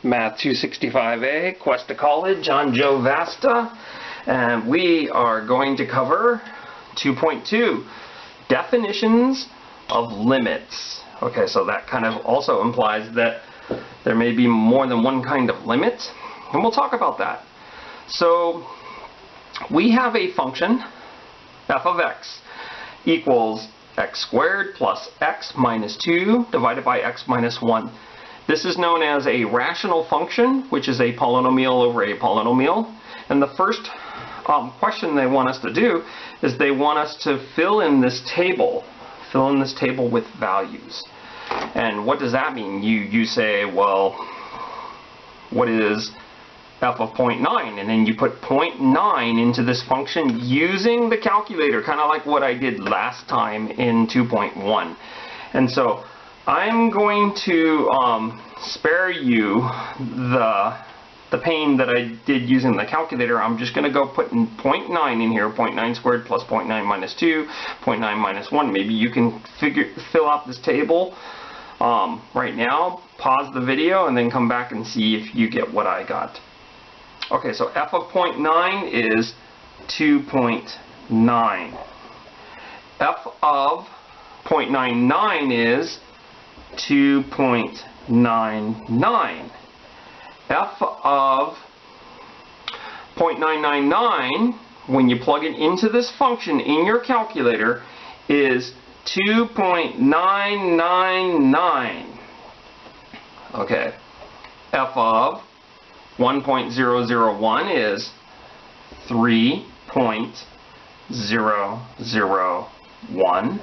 Math 265A, Cuesta College. I'm Joe Vasta, and we are going to cover 2.2, definitions of limits. Okay, so that kind of also implies that there may be more than one kind of limit, and we'll talk about that. So we have a function, f of x equals x squared plus x minus 2 divided by x minus 1. This is known as a rational function, which is a polynomial over a polynomial. And the first question they want us to do is they want us to fill in this table with values. And what does that mean? You say, well, what is f of 0.9? And then you put 0.9 into this function using the calculator, kind of like what I did last time in 2.1. And so I'm going to spare you the pain that I did using the calculator. I'm just going to go put 0.9 in here, 0.9 squared plus 0.9 minus 2, 0.9 minus 1. Maybe you can fill out this table right now, pause the video, and then come back and see if you get what I got. Okay, so f of 0.9 is 2.9. f of 0.99 is 2.99. f of 0.999, when you plug it into this function in your calculator, is 2.999. Okay. f of 1.001 is 3.001.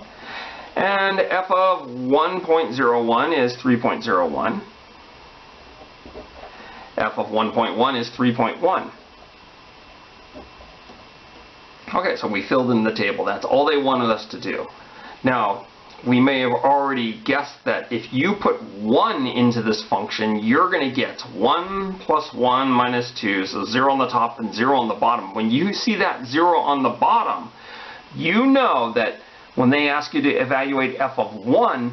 And f of 1.01 is 3.01. f of 1.1 is 3.1. Okay, so we filled in the table. That's all they wanted us to do. Now, we may have already guessed that if you put 1 into this function, you're going to get 1 plus 1 minus 2, so 0 on the top and 0 on the bottom. When you see that 0 on the bottom, you know that when they ask you to evaluate f of 1,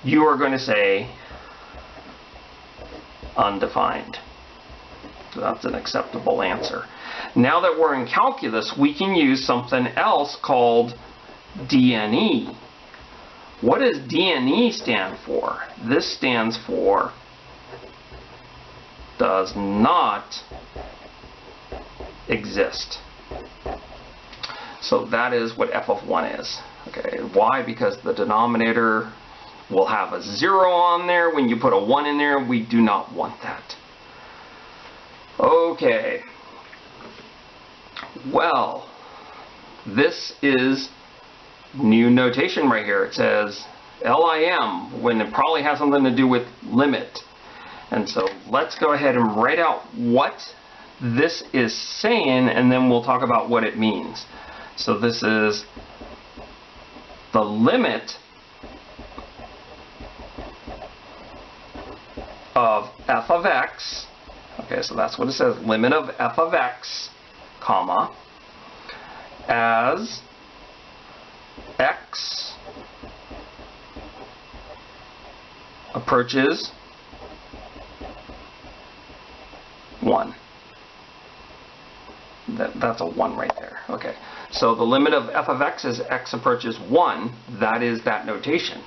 you are going to say undefined. So that's an acceptable answer. Now that we're in calculus, we can use something else called DNE. What does DNE stand for? This stands for does not exist. So that is what f of 1 is. Okay, why? Because the denominator will have a 0 on there. When you put a 1 in there, we do not want that. Okay. Well, this is new notation right here. It says LIM, when it probably has something to do with limit. And so let's go ahead and write out what this is saying, and then we'll talk about what it means. So this is the limit of f of x. Okay, so that's what it says, limit of f of x, comma, as x approaches 1. That's a 1 right there. Okay, so the limit of f of x as x approaches 1, that is that notation.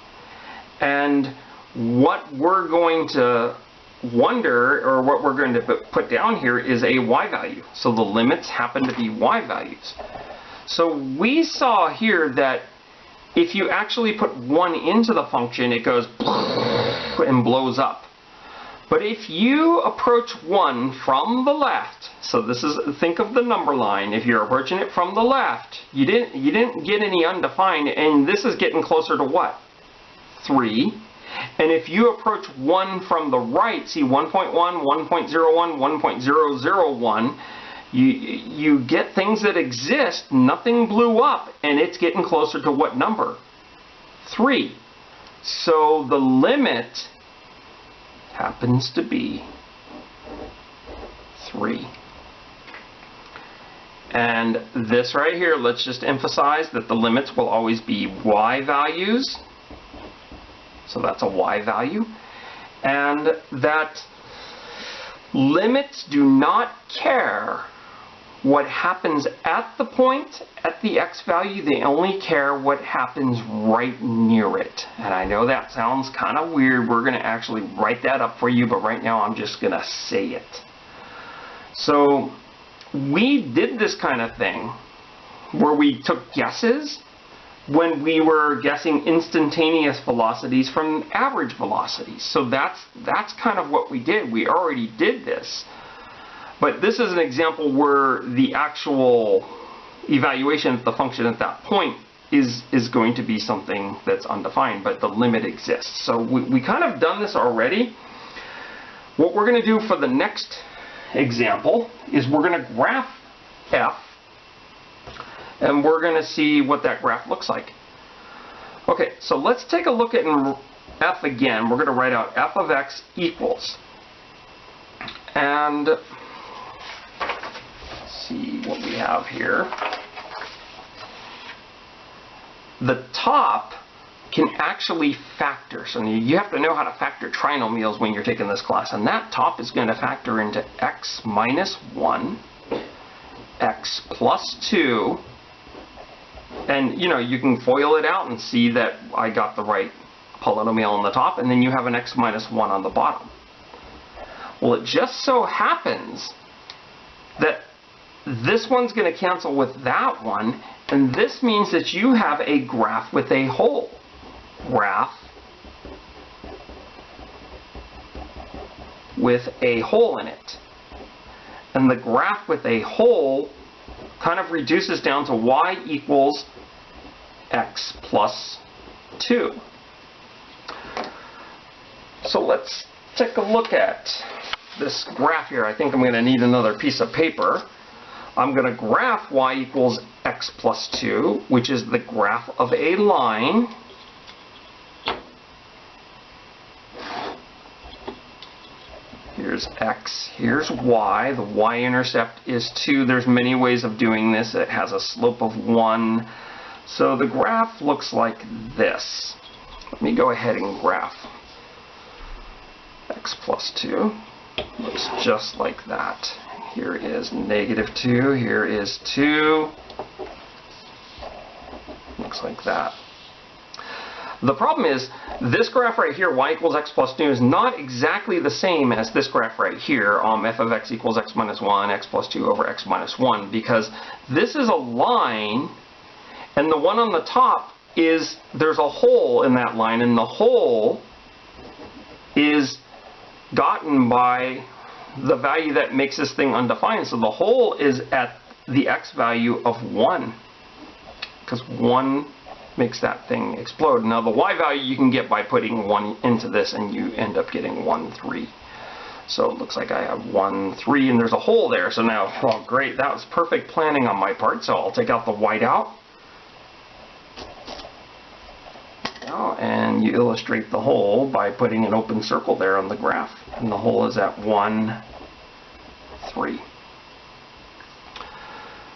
And what we're going to wonder, or what we're going to put down here, is a y value. So the limits happen to be y values. So we saw here that if you actually put 1 into the function, it goes and blows up. But if you approach 1 from the left, so this is, think of the number line, if you're approaching it from the left, you didn't get any undefined, and this is getting closer to what? 3. And if you approach 1 from the right, see 1.1, 1.01, 1.001, you get things that exist, nothing blew up, and it's getting closer to what number? 3. So the limit happens to be 3. And this right here, let's just emphasize that the limits will always be y values. So that's a y value. And that limits do not care what happens at the point, at the x value. They only care what happens right near it. And I know that sounds kind of weird. We're going to actually write that up for you, but right now I'm just going to say it. So we did this kind of thing where we took guesses when we were guessing instantaneous velocities from average velocities. So that's kind of what we did. We already did this. But this is an example where the actual evaluation of the function at that point is going to be something that's undefined, but the limit exists. So we kind of done this already. What we're going to do for the next example is we're going to graph f, and we're going to see what that graph looks like. Okay, so let's take a look at f again. We're going to write out f of x equals, and see what we have here. The top can actually factor. So you have to know how to factor trinomials when you're taking this class. And that top is going to factor into x minus 1, x plus 2. And you know, you can FOIL it out and see that I got the right polynomial on the top. And then you have an x minus 1 on the bottom. Well, it just so happens that this one's going to cancel with that one, and this means that you have a graph with a hole. Graph with a hole in it. And the graph with a hole kind of reduces down to y equals x plus 2. So let's take a look at this graph here. I think I'm going to need another piece of paper. I'm going to graph y equals x plus 2, which is the graph of a line. Here's x, here's y. The y-intercept is 2. There's many ways of doing this. It has a slope of 1. So the graph looks like this. Let me go ahead and graph x plus 2. Looks just like that. Here is negative 2. Here is 2. Looks like that. The problem is, this graph right here, y equals x plus 2, is not exactly the same as this graph right here, f of x equals x minus 1, x plus 2 over x minus 1, because this is a line, and the one on the top is, there's a hole in that line, and the hole is gotten by the value that makes this thing undefined. So the hole is at the x value of 1, because 1 makes that thing explode. Now the y value you can get by putting 1 into this, and you end up getting 1, 3. So it looks like I have 1, 3, and there's a hole there. So now, well, great, that was perfect planning on my part. So I'll take out the white out. And you illustrate the hole by putting an open circle there on the graph. And the hole is at 1, 3.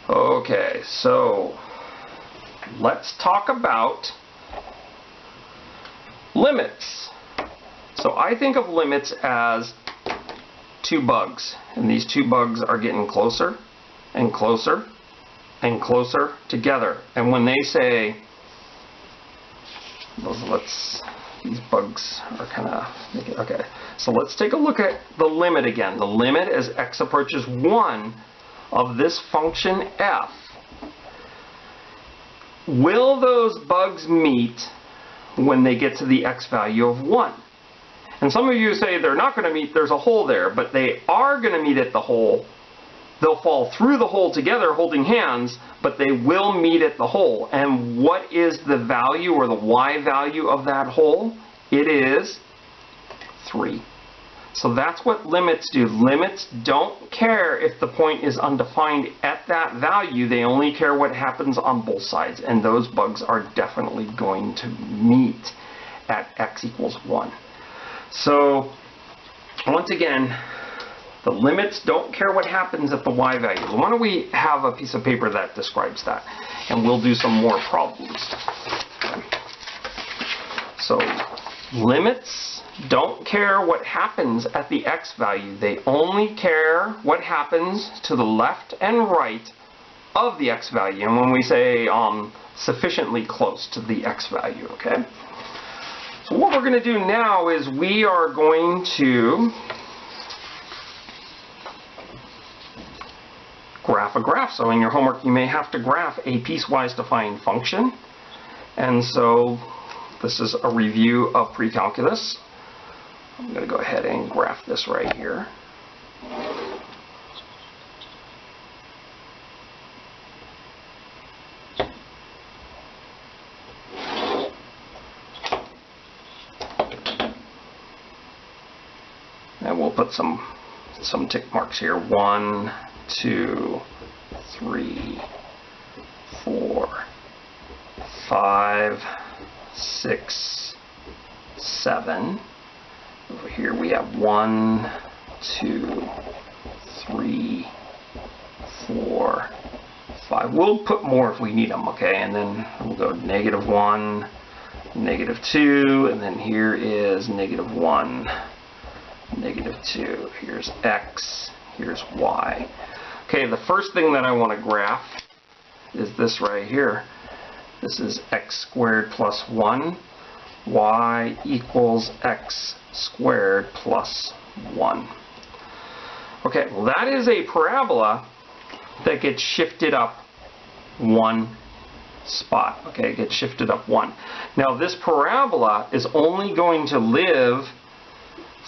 Okay, so let's talk about limits. So I think of limits as 2 bugs. And these 2 bugs are getting closer and closer and closer together. And when they say, these bugs are kind of, okay. So let's take a look at the limit again. The limit as x approaches 1 of this function f. Will those bugs meet when they get to the x value of 1? And some of you say they're not going to meet, there's a hole there, but they are going to meet at the hole. They'll fall through the hole together holding hands, but they will meet at the hole. And what is the value, or the y value of that hole? It is 3. So that's what limits do. Limits don't care if the point is undefined at that value. They only care what happens on both sides. And those bugs are definitely going to meet at x equals 1. So once again, the limits don't care what happens at the y values. Why don't we have a piece of paper that describes that, and we'll do some more problems. So limits don't care what happens at the x value. They only care what happens to the left and right of the x value. And when we say sufficiently close to the x value, okay? So what we're going to do now is we are going to graph a graph. So in your homework you may have to graph a piecewise defined function. And so this is a review of pre-calculus. I'm going to go ahead and graph this right here. And we'll put some tick marks here. 1, 2, 3, 4, 5, 6, 7. Over here we have 1, 2, 3, 4, 5. We'll put more if we need them, okay? And then we'll go -1, -2, and then here is -1, -2. Here's x, here's y. Okay, the first thing that I want to graph is this right here. This is x squared plus 1. Y equals x squared plus 1. Okay, well that is a parabola that gets shifted up one spot. Okay, it gets shifted up one. Now this parabola is only going to live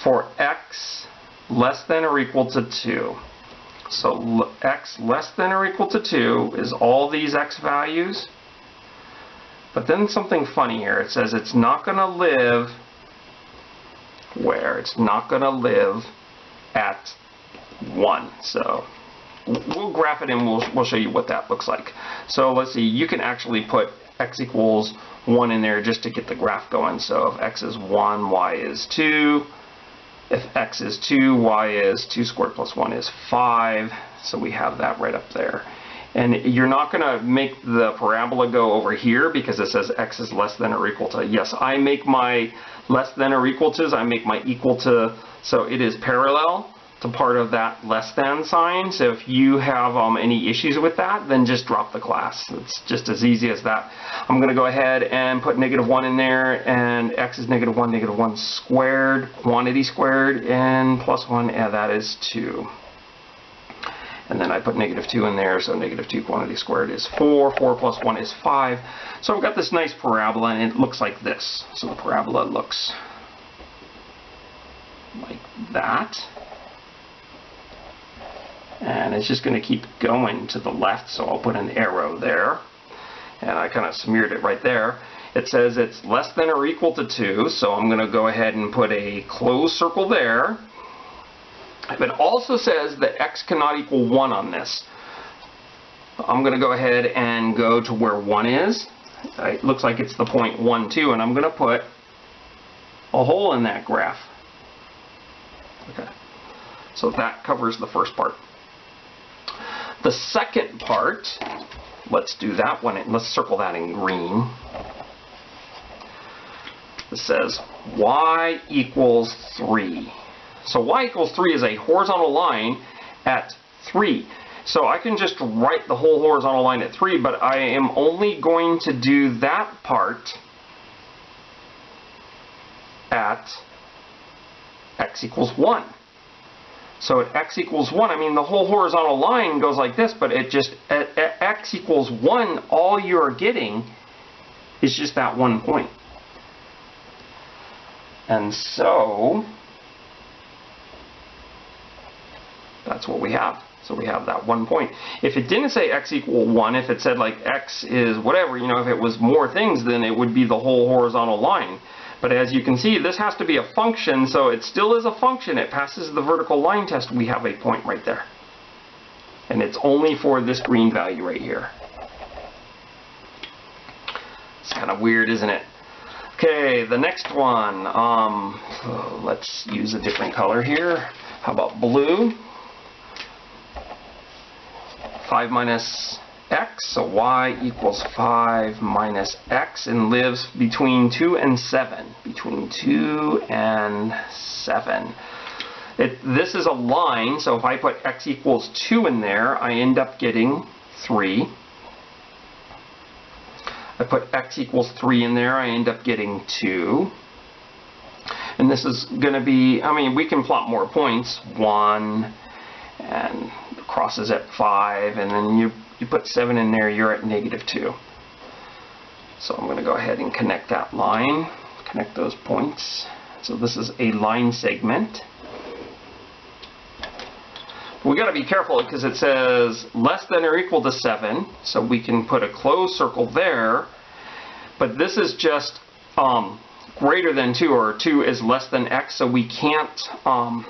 for x less than or equal to 2. So x less than or equal to 2 is all these x values. But then something funny here. It says it's not going to live where? It's not going to live at 1. So we'll graph it and we'll show you what that looks like. So let's see. You can actually put x equals 1 in there just to get the graph going. So if x is 1, y is 2. If x is 2, y is 2 squared plus 1 is 5. So we have that right up there. And you're not going to make the parabola go over here because it says x is less than or equal to. Yes, I make my less than or equal to's, I make my equal to, so it is parallel to part of that less than sign. So if you have any issues with that, then just drop the class. It's just as easy as that. I'm going to go ahead and put -1 in there, and x is -1, -1 squared, quantity squared, and plus 1, and that is 2. And then I put -2 in there, so -2 quantity squared is 4. 4 plus 1 is 5. So we've got this nice parabola, and it looks like this. So the parabola looks like that. And it's just going to keep going to the left, so I'll put an arrow there. And I kind of smeared it right there. It says it's less than or equal to 2, so I'm going to go ahead and put a closed circle there. It also says that x cannot equal 1 on this. I'm going to go ahead and go to where 1 is. It looks like it's the point 1, 2, and I'm going to put a hole in that graph. Okay, so that covers the first part. The second part, let's do that one. Let's circle that in green. It says y equals 3. So y equals 3 is a horizontal line at 3. So I can just write the whole horizontal line at 3, but I am only going to do that part at x equals 1. So at x equals 1, I mean the whole horizontal line goes like this, but it just at x equals 1, all you're getting is just that 1 point. And so that's what we have. So we have that 1 point. If it didn't say x equal 1, if it said like x is whatever, you know, if it was more things, then it would be the whole horizontal line. But as you can see, this has to be a function, so it still is a function. It passes the vertical line test. We have a point right there. And it's only for this green value right here. It's kind of weird, isn't it? Okay, the next one. Let's use a different color here. How about blue? 5 minus x, so y equals 5 minus x, and lives between 2 and 7. Between 2 and 7. This is a line, so if I put x equals 2 in there, I end up getting 3. I put x equals 3 in there, I end up getting 2. And this is going to be, I mean, we can plot more points. 1, and crosses at 5, and then you put 7 in there, you're at -2. So I'm going to go ahead and connect that line, connect those points. So this is a line segment. We got to be careful because it says less than or equal to 7, so we can put a closed circle there, but this is just greater than 2, or 2 is less than x, so we can't, I'm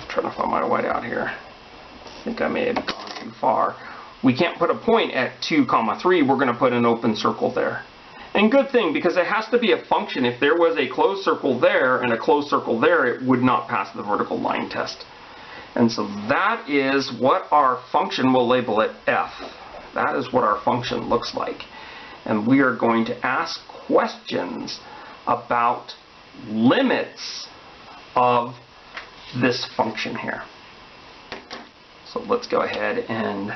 trying to find my whiteout here. I think I may have gone too far. We can't put a point at 2, 3. We're going to put an open circle there. And good thing, because it has to be a function. If there was a closed circle there and a closed circle there, it would not pass the vertical line test. And so that is what our function, we'll label it f. That is what our function looks like. And we are going to ask questions about limits of this function here. So let's go ahead and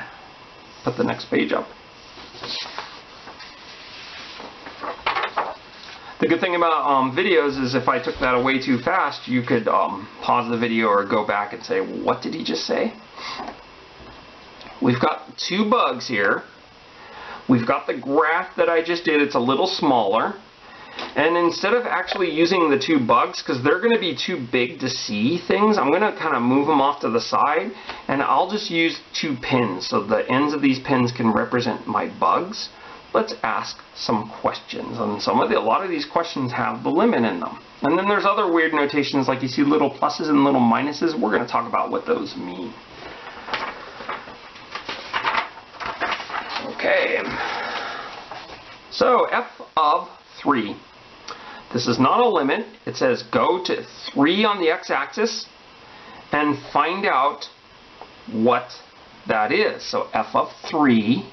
put the next page up. The good thing about videos is if I took that away too fast, you could pause the video or go back and say, what did he just say? We've got 2 bugs here. We've got the graph that I just did. It's a little smaller. And instead of actually using the 2 bugs, because they're going to be too big to see things, I'm going to kind of move them off to the side, and I'll just use 2 pins. So the ends of these pins can represent my bugs. Let's ask some questions. And a lot of these questions have the limit in them. And then there's other weird notations, like you see little pluses and little minuses. We're going to talk about what those mean. Okay. So f of 3. This is not a limit. It says go to 3 on the x-axis and find out what that is. So f of 3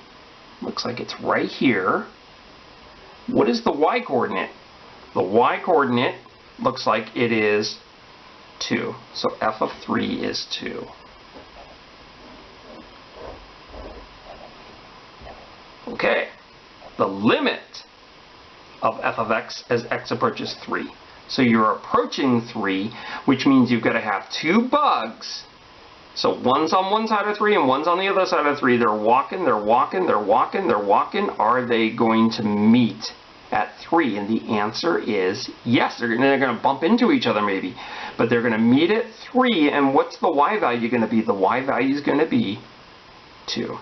looks like it's right here. What is the y-coordinate? The y-coordinate looks like it is 2. So f of 3 is 2. Okay. The limit of f of x as x approaches 3. So you're approaching 3, which means you've got to have 2 bugs. So one's on one side of 3 and one's on the other side of 3. They're walking, they're walking, they're walking, they're walking. Are they going to meet at 3? And the answer is yes. They're going to bump into each other maybe, but they're going to meet at 3. And what's the y value going to be? The y value is going to be 2.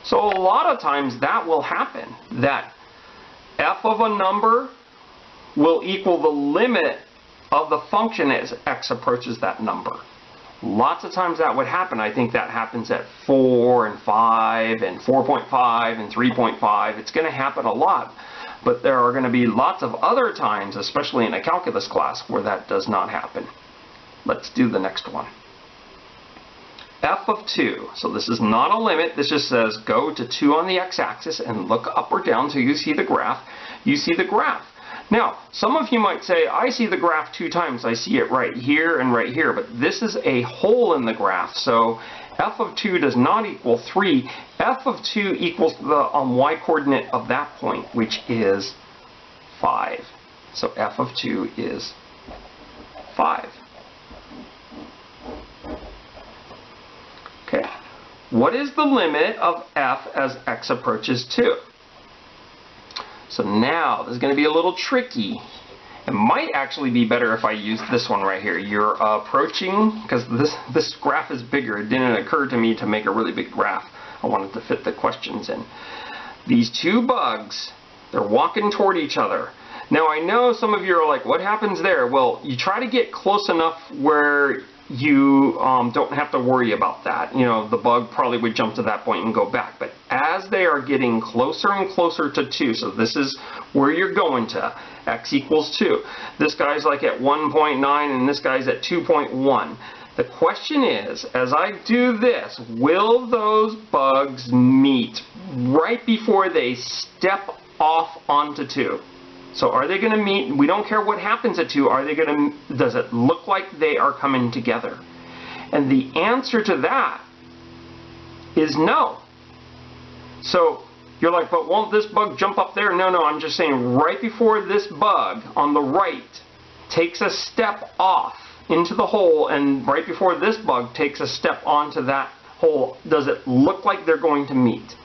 So a lot of times that will happen, that f of a number will equal the limit of the function as x approaches that number. Lots of times that would happen. I think that happens at 4 and 5 and 4.5 and 3.5. It's going to happen a lot. But there are going to be lots of other times, especially in a calculus class, where that does not happen. Let's do the next one. F of 2. So this is not a limit. This just says go to 2 on the x-axis and look up or down so you see the graph. You see the graph. Now, some of you might say, I see the graph 2 times. I see it right here and right here. But this is a hole in the graph. So f of 2 does not equal 3. F of 2 equals the y-coordinate of that point, which is 5. So f of 2 is 5. Okay, what is the limit of f as x approaches 2? So now this is going to be a little tricky. It might actually be better if I use this one right here. You're approaching, because this graph is bigger. It didn't occur to me to make a really big graph. I wanted to fit the questions in. These 2 bugs, they're walking toward each other. Now I know some of you are like, what happens there? Well, you try to get close enough where you don't have to worry about that. You know, the bug probably would jump to that point and go back. But as they are getting closer and closer to 2, so this is where you're going to, x equals 2. This guy's like at 1.9 and this guy's at 2.1. The question is, as I do this, will those bugs meet right before they step off onto 2? So are they going to meet? We don't care what happens at 2. Are they going to? Does it look like they are coming together? And the answer to that is no. So you're like, but won't this bug jump up there? No, I'm just saying right before this bug on the right takes a step off into the hole, and right before this bug takes a step onto that hole, does it look like they're going to meet?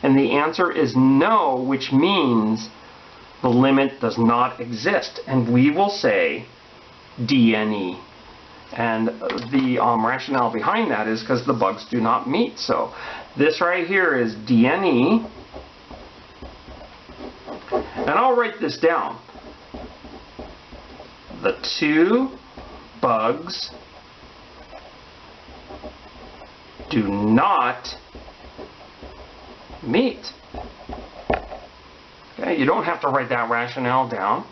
And the answer is no, which means the limit does not exist. And we will say DNE. And the rationale behind that is because the bugs do not meet. So this right here is DNE. And I'll write this down. The 2 bugs do not meet. Okay, you don't have to write that rationale down.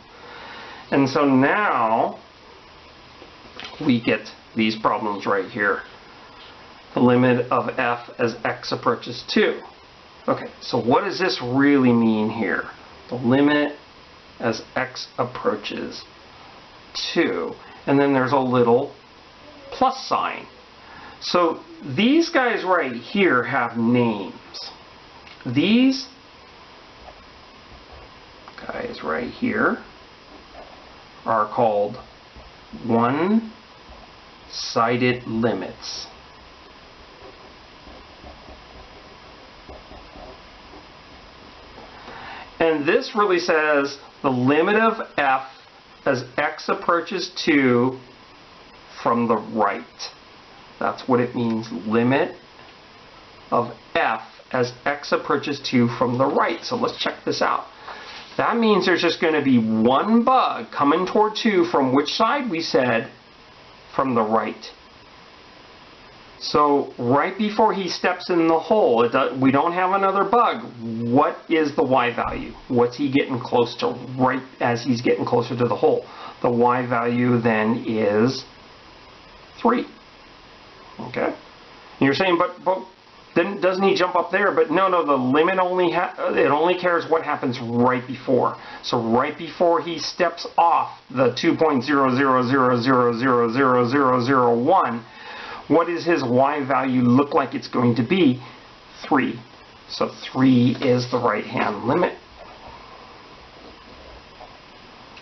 And so now we get these problems right here. The limit of f as x approaches 2. Okay, so what does this really mean here? The limit as x approaches 2. And then there's a little plus sign. So these guys right here have names. These guys right here are called one-sided limits. And this really says the limit of f as x approaches 2 from the right. That's what it means, limit of f as x approaches 2 from the right. So let's check this out. That means there's just going to be one bug coming toward 2 from which side? We said from the right. So right before he steps in the hole, we don't have another bug. What is the y value? What's he getting close to right as he's getting closer to the hole? The y value then is 3. Okay? And you're saying, but then doesn't he jump up there? But no, the limit only cares what happens right before. So right before he steps off the 2.000000001, what does his y value look like it's going to be? 3. So 3 is the right-hand limit.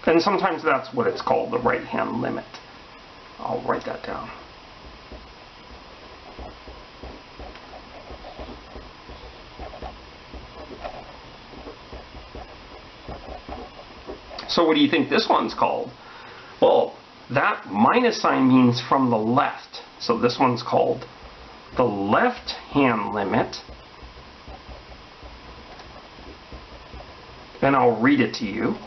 And sometimes that's what it's called, the right-hand limit. I'll write that down. So what do you think this one's called? Well, that minus sign means from the left. So this one's called the left-hand limit. And I'll read it to you.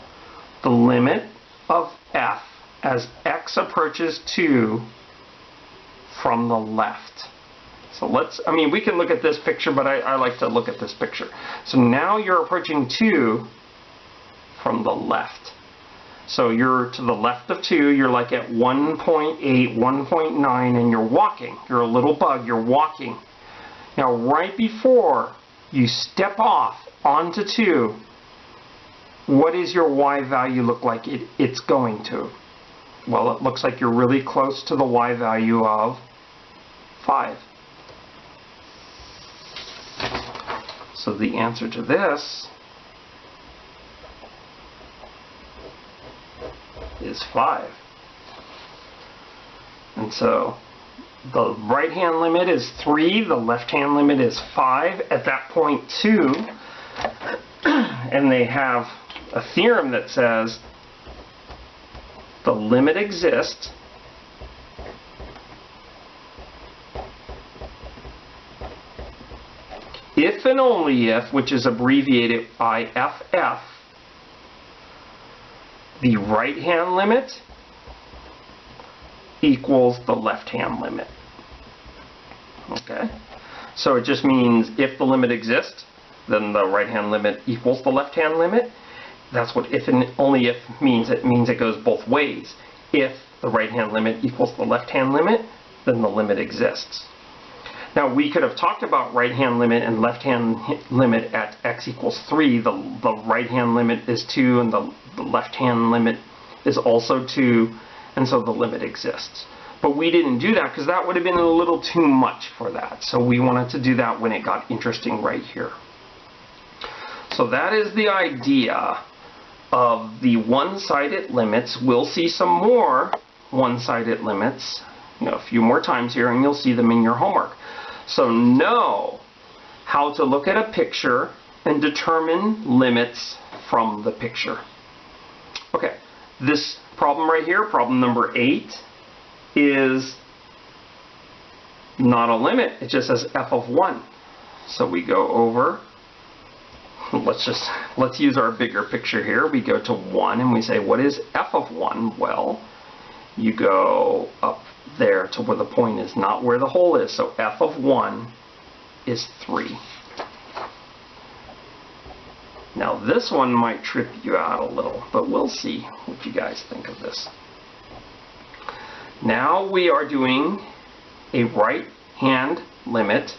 The limit of f as x approaches 2 from the left. So we can look at this picture, but I like to look at this picture. So now you're approaching 2 from the left. So you're to the left of 2, you're like at 1.8, 1.9, and you're walking. You're a little bug, you're walking. Now right before you step off onto 2, what does your y value look like it's going to? Well, it looks like you're really close to the y value of 5. So the answer to this is 5. And so the right-hand limit is 3, the left-hand limit is 5. At that point 2, and they have a theorem that says the limit exists if and only if, which is abbreviated by FF, the right-hand limit equals the left-hand limit. Okay? So it just means if the limit exists, then the right-hand limit equals the left-hand limit. That's what if and only if means. It means it goes both ways. If the right-hand limit equals the left-hand limit, then the limit exists. Now we could have talked about right-hand limit and left-hand limit at x equals 3. The right-hand limit is 2 and the left-hand limit is also 2, and so the limit exists. But we didn't do that because that would have been a little too much for that. So we wanted to do that when it got interesting right here. So that is the idea of the one-sided limits. We'll see some more one-sided limits, a few more times here, and you'll see them in your homework. So know how to look at a picture and determine limits from the picture. Okay, this problem right here, problem number 8, is not a limit. It just says f of 1. So we go over. Let's use our bigger picture here. We go to 1 and we say, what is f of 1? Well, you go up there to where the point is, not where the hole is. So f of 1 is 3. Now this one might trip you out a little, but we'll see what you guys think of this. Now we are doing a right-hand limit,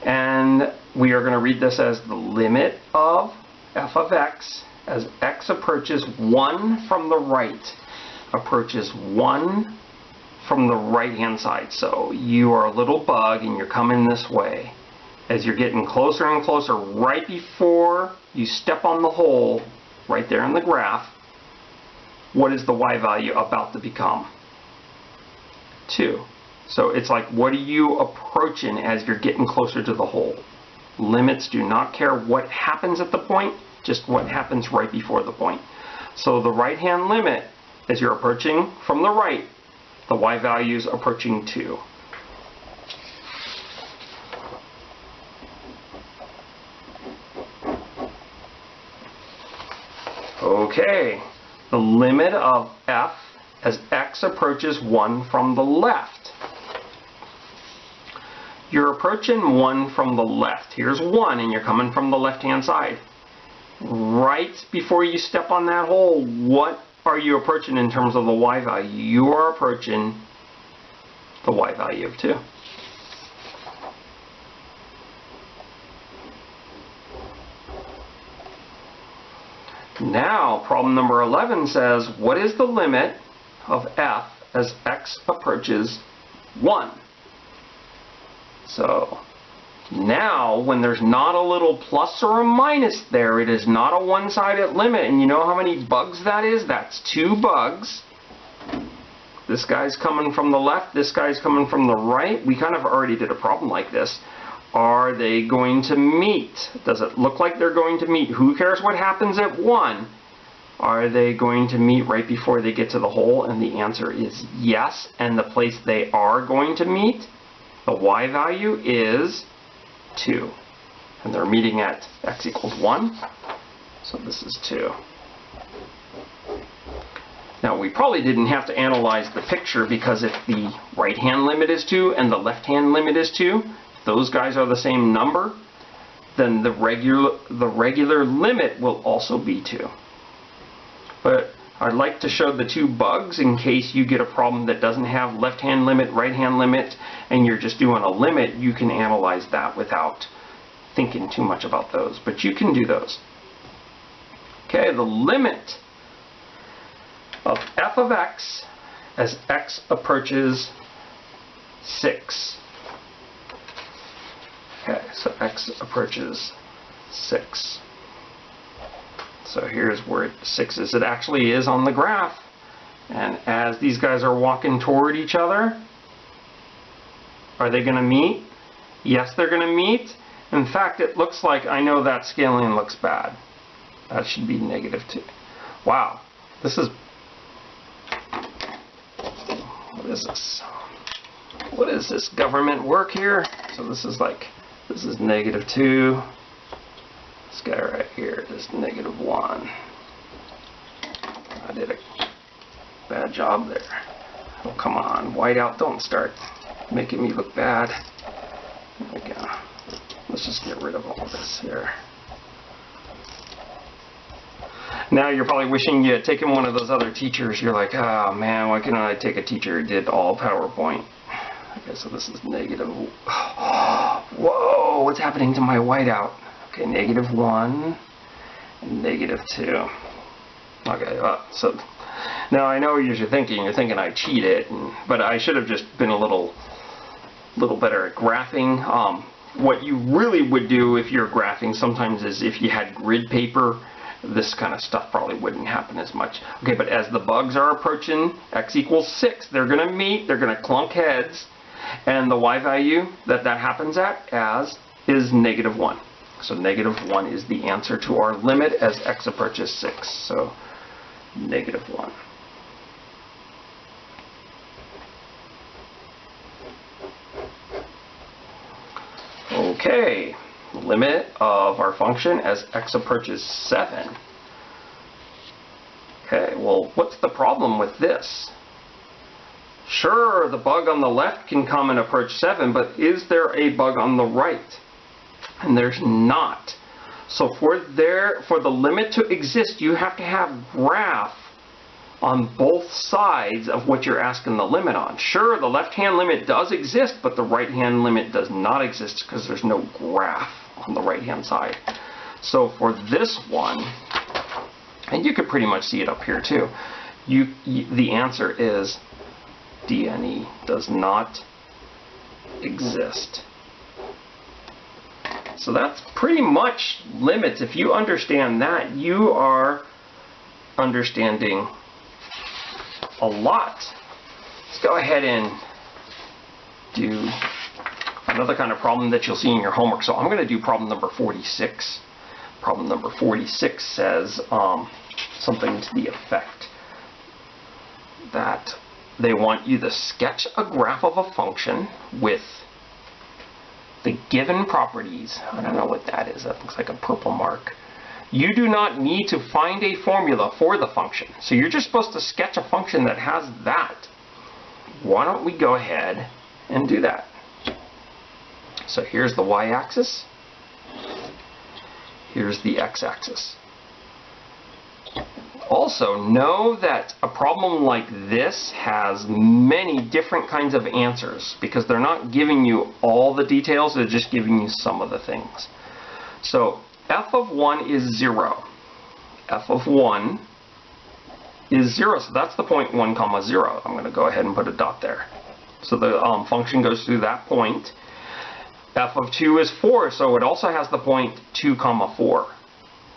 and we are going to read this as the limit of f of x as x approaches 1 from the right. Approaches 1 from the right-hand side. So you are a little bug and you're coming this way. As you're getting closer and closer, right before you step on the hole, right there in the graph, what is the y value about to become? 2. So it's like, what are you approaching as you're getting closer to the hole? Limits do not care what happens at the point, just what happens right before the point. So the right-hand limit, as you're approaching from the right, the y value is approaching 2. Okay, the limit of f as x approaches 1 from the left. You're approaching 1 from the left. Here's 1 and you're coming from the left-hand side. Right before you step on that hole, what are you approaching in terms of the y value? You are approaching the y value of 2. Now, problem number 11 says, what is the limit of f as x approaches 1? So, now, when there's not a little plus or a minus there, it is not a one-sided limit. And you know how many bugs that is? That's 2 bugs. This guy's coming from the left, this guy's coming from the right. We kind of already did a problem like this. Are they going to meet? Does it look like they're going to meet? Who cares what happens at 1? Are they going to meet right before they get to the hole? And the answer is yes. And the place they are going to meet, the y value is 2. And they're meeting at x equals 1. So this is 2. Now we probably didn't have to analyze the picture, because if the right-hand limit is 2 and the left-hand limit is 2, those guys are the same number, then the regular limit will also be 2. But I'd like to show the 2 bugs in case you get a problem that doesn't have left-hand limit, right-hand limit, and you're just doing a limit. You can analyze that without thinking too much about those, but you can do those. Okay, the limit of f of x as x approaches 6. Okay, so x approaches 6. So here's where 6 is. It actually is on the graph. And as these guys are walking toward each other, are they going to meet? Yes, they're going to meet. In fact, it looks like, I know that scaling looks bad. That should be -2. Wow, this is, what is this? What is this government work here? So this is like, this is -2. This guy right here is -1. I did a bad job there. Oh, come on, whiteout, don't start making me look bad. There we go. Let's let's just get rid of all this here. Now you're probably wishing you had taken one of those other teachers. You're like, oh man, why can't I take a teacher who did all PowerPoint? Okay, so this is negative. Whoa, what's happening to my whiteout? Okay, -1 and -2. Okay, so now I know what you're thinking. You're thinking I cheated, but I should have just been a little better at graphing. What you really would do if you're graphing sometimes is if you had grid paper, this kind of stuff probably wouldn't happen as much. Okay, but as the bugs are approaching x equals 6, they're going to meet, they're going to clunk heads, and the y value that happens at is -1. So -1 is the answer to our limit as x approaches 6. So -1. Okay, limit of our function as x approaches 7. Okay, well, what's the problem with this? Sure, the bug on the left can come and approach 7, but is there a bug on the right? And there's not. So for the limit to exist, you have to have graph on both sides of what you're asking the limit on. Sure, the left-hand limit does exist, but the right-hand limit does not exist because there's no graph on the right-hand side. So for this one, and you could pretty much see it up here too, the answer is DNE does not exist. So that's pretty much limits. If you understand that, you are understanding a lot. Let's go ahead and do another kind of problem that you'll see in your homework. So I'm going to do problem number 46. Problem number 46 says something to the effect that they want you to sketch a graph of a function with the given properties. I don't know what that is. That looks like a purple mark. You do not need to find a formula for the function. So you're just supposed to sketch a function that has that. Why don't we go ahead and do that? So here's the y-axis. Here's the x-axis. Also, know that a problem like this has many different kinds of answers because they're not giving you all the details, they're just giving you some of the things. So f of 1 is 0. F of 1 is 0, so that's the point 1, 0. I'm going to go ahead and put a dot there. So the function goes through that point. F of 2 is 4, so it also has the point 2, 4.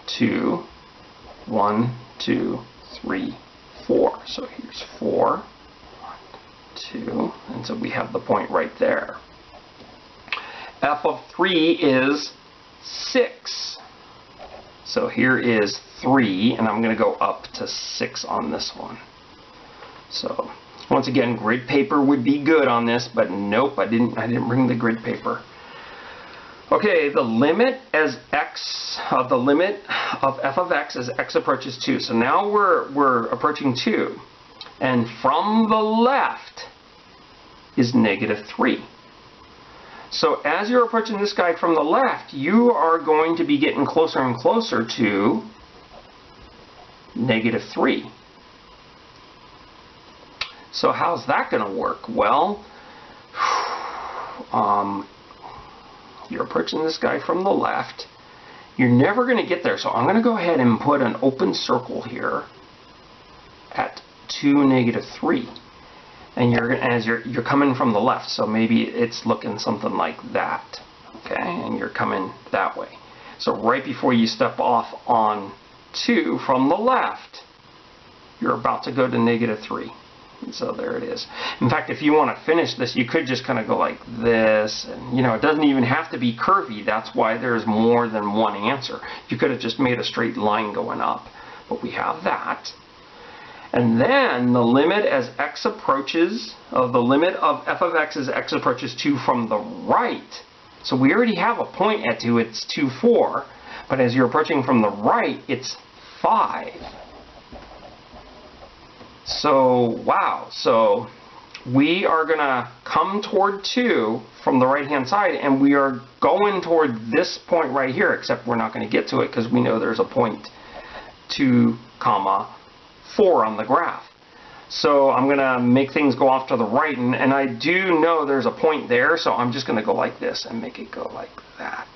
2, 1, 2, 3, 4. So here's 4, 1, 2, and so we have the point right there. F of 3 is 6. So here is 3, and I'm going to go up to 6 on this one. So once again, grid paper would be good on this, but nope, I didn't bring the grid paper. Okay, the limit as x of the limit of f of x as x approaches 2. So now we're approaching 2, and from the left is -3. So as you're approaching this guy from the left, you are going to be getting closer and closer to -3. So how's that going to work? Well, you're approaching this guy from the left. You're never going to get there, so I'm going to go ahead and put an open circle here at 2, -3. And you're coming from the left, so maybe it's looking something like that. Okay, and you're coming that way. So right before you step off on 2 from the left, you're about to go to -3. And so there it is. In fact, if you want to finish this, you could just kind of go like this, and it doesn't even have to be curvy. That's why there's more than one answer. You could have just made a straight line going up, but we have that. And then the limit as x approaches, the limit of f of x as x approaches 2 from the right. So we already have a point at 2, it's 2, 4. But as you're approaching from the right, it's 5. So, wow. So we are going to come toward 2 from the right hand side, and we are going toward this point right here, except we're not going to get to it because we know there's a point 2, 4 on the graph. So I'm going to make things go off to the right, and I do know there's a point there, so I'm just going to go like this and make it go like that.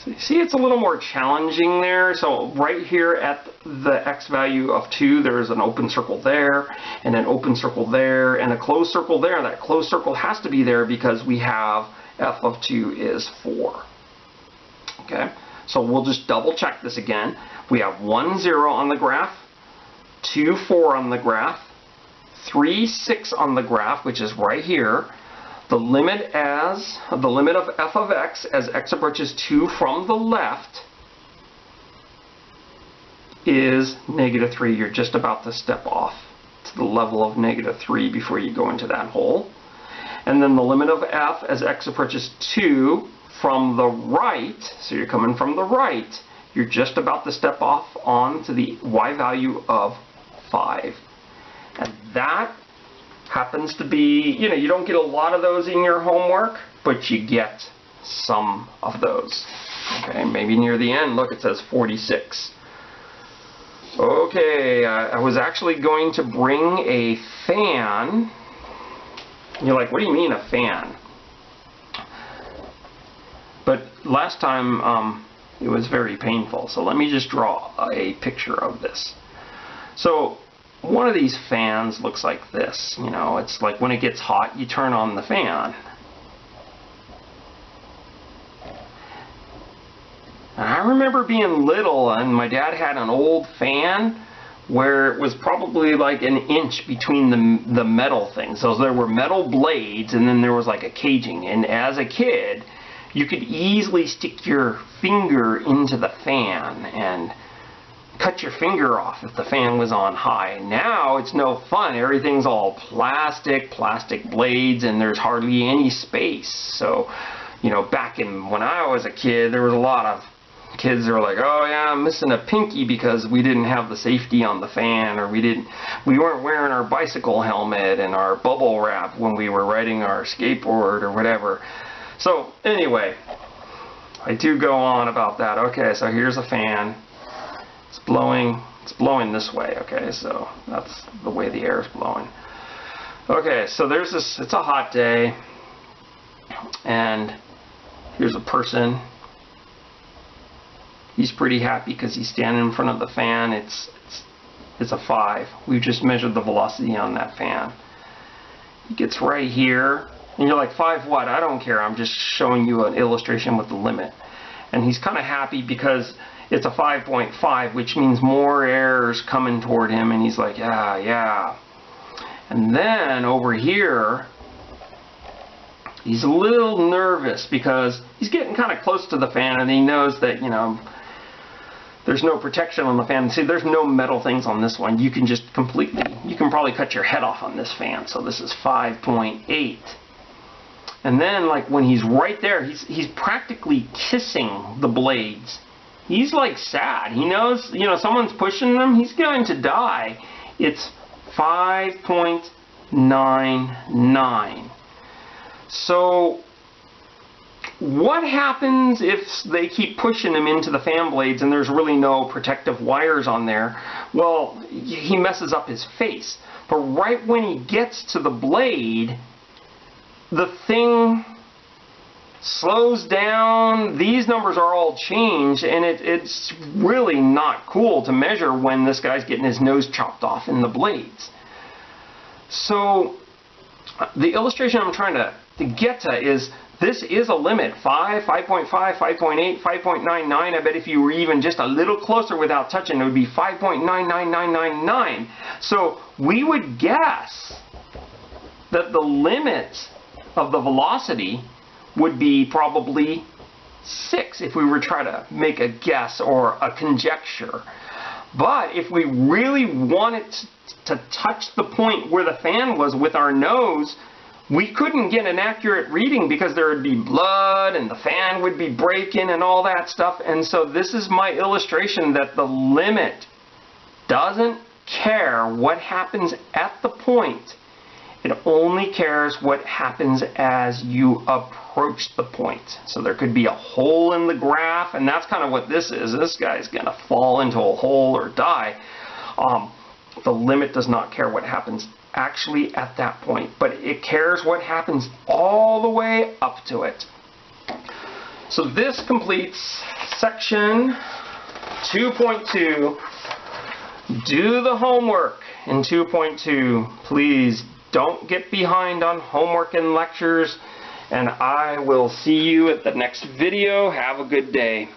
So you see it's a little more challenging there. So right here at the x value of 2, there's an open circle there, and an open circle there, and a closed circle there. That closed circle has to be there because we have f of 2 is 4. Okay, so we'll just double check this again. We have 1, 0 on the graph, 2, 4 on the graph, 3, 6 on the graph, which is right here. The limit of f of x as x approaches 2 from the left is -3. You're just about to step off to the level of -3 before you go into that hole. And then the limit of f as x approaches 2 from the right, so you're coming from the right, you're just about to step off onto the y value of 5. And that happens to be, you don't get a lot of those in your homework, but you get some of those. Okay, maybe near the end, look, it says 46. Okay, I was actually going to bring a fan. You're like, what do you mean a fan? But last time it was very painful, so let me just draw a picture of this. So one of these fans looks like this. It's like when it gets hot, you turn on the fan. And I remember being little, and my dad had an old fan where it was probably like an inch between the metal things. So there were metal blades, and then there was like a caging. And as a kid, you could easily stick your finger into the fan and cut your finger off if the fan was on high. Now it's no fun. Everything's all plastic blades, and there's hardly any space. So, back when I was a kid, there was a lot of kids that were like, oh yeah, I'm missing a pinky because we didn't have the safety on the fan, or we weren't wearing our bicycle helmet and our bubble wrap when we were riding our skateboard or whatever. So anyway, I do go on about that. Okay, so here's a fan. It's blowing this way, okay, so that's the way the air is blowing. Okay, so there's this, it's a hot day, and here's a person. He's pretty happy because he's standing in front of the fan. It's a 5. We've just measured the velocity on that fan. He gets right here, and you're like, 5 what? I don't care, I'm just showing you an illustration with the limit. And he's kind of happy because it's a 5.5, which means more air is coming toward him, and he's like, yeah. And then over here, he's a little nervous because he's getting kind of close to the fan, and he knows that, there's no protection on the fan. See, there's no metal things on this one. You can just you can probably cut your head off on this fan. So this is 5.8. And then, like, when he's right there, he's practically kissing the blades. He's like sad. He knows, someone's pushing him. He's going to die. It's 5.99. So what happens if they keep pushing him into the fan blades and there's really no protective wires on there? Well, he messes up his face. But right when he gets to the blade, the thing slows down. These numbers are all changed, and it's really not cool to measure when this guy's getting his nose chopped off in the blades. So the illustration I'm trying to get to is, this is a limit. 5, 5.5, 5.8, 5.99. I bet if you were even just a little closer without touching, it would be 5.99999. So we would guess that the limit of the velocity would be probably 6 if we were trying to make a guess or a conjecture. But if we really wanted to touch the point where the fan was with our nose, we couldn't get an accurate reading because there would be blood and the fan would be breaking and all that stuff. And so this is my illustration that the limit doesn't care what happens at the point. It only cares what happens as you approach the point. So there could be a hole in the graph, and that's kind of what this is. This guy's going to fall into a hole or die. The limit does not care what happens actually at that point, but it cares what happens all the way up to it. So this completes section 2.2. Do the homework in 2.2. Please don't get behind on homework and lectures, and I will see you at the next video. Have a good day.